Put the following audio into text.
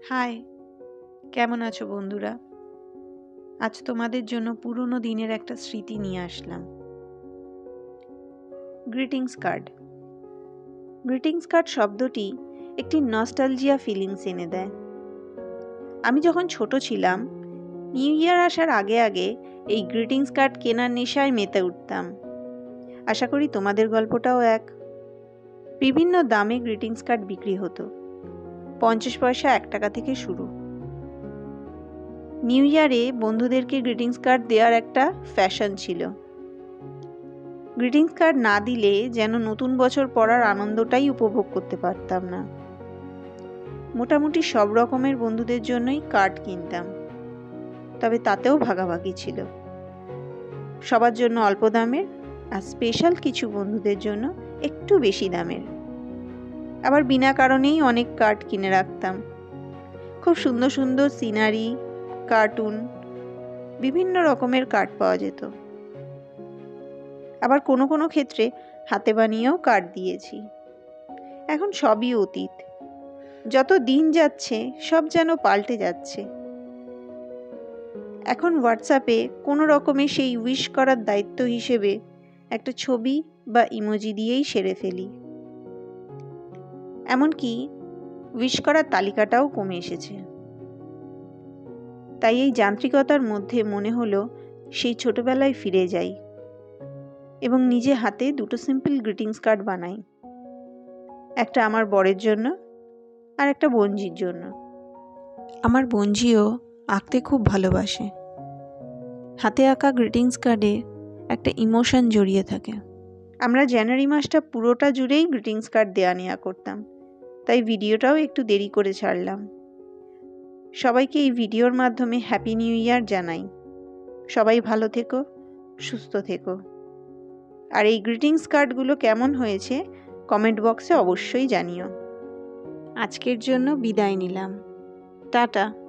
High, কেমন আছো বন্ধুরা? আজ তোমাদের জন্য পুরনো দিনের একটা স্মৃতি নিয়ে আসলাম। Greetings card. গ্রিটিংস কার্ড শব্দটি একটি নস্টালজিয়া ফিলিংস এনে দেয়। আমি যখন ছোট ছিলাম, নিউ ইয়ার আসার আগে আগে এই গ্রিটিংস কার্ড কেনার নেশায় মেতে উঠতাম। আশা করি তোমাদের গল্পটাও এক। বিভিন্ন দামে গ্রিটিংস কার্ড বিক্রি হতো। 50 পয়সা 1 টাকা থেকে শুরু। নিউ ইয়ারে বন্ধুদেরকে গ্রিটিংস কার্ড দেওয়ার একটা ফ্যাশন ছিল। গ্রিটিংস কার্ড না দিলে যেন নতুন বছর পড়ার আনন্দটাই উপভোগ করতে পারতাম না। মোটামুটি সব রকমের বন্ধুদের জন্যই কার্ড কিনতাম, তবে তাতেও ভাগাভাগি ছিল। সবার জন্য অল্প দামের, আর স্পেশাল কিছু বন্ধুদের জন্য একটু বেশি দামের। আবার বিনা কারণেই অনেক কার্ড কিনে রাখতাম। খুব সুন্দর সুন্দর সিনারি, কার্টুন, বিভিন্ন রকমের কার্ড পাওয়া যেত। আবার কোনো কোনো ক্ষেত্রে হাতে বানিয়েও কার্ড দিয়েছি। এখন সবই অতীত। যত দিন যাচ্ছে সব যেন পাল্টে যাচ্ছে। এখন হোয়াটসঅ্যাপে কোনো রকমে সেই উইশ করার দায়িত্ব হিসেবে একটা ছবি বা ইমোজি দিয়েই সেরে ফেলি। এমনকি উইশ করার তালিকাটাও কমে এসেছে। তাই এই যান্ত্রিকতার মধ্যে মনে হলো সেই ছোটবেলায় ফিরে যাই এবং নিজে হাতে দুটো সিম্পল গ্রিটিংস কার্ড বানাই। একটা আমার বরের জন্য আর একটা বোনঝির জন্য। আমার বোনঝিও আঁকতে খুব ভালোবাসে। হাতে আঁকা গ্রিটিংস কার্ডে একটা ইমোশন জড়িয়ে থাকে। আমরা জানুয়ারি মাসটা পুরোটা জুড়েই গ্রিটিংস কার্ড দেয়া নেওয়া করতাম, তাই ভিডিওটাও একটু দেরি করে ছাড়লাম। সবাইকে এই ভিডিওর মাধ্যমে হ্যাপি নিউ ইয়ার জানাই। সবাই ভালো থেকো, সুস্থ থেকো। আর এই গ্রিটিংস কার্ডগুলো কেমন হয়েছে কমেন্ট বক্সে অবশ্যই জানিও। আজকের জন্য বিদায় নিলাম। টাটা।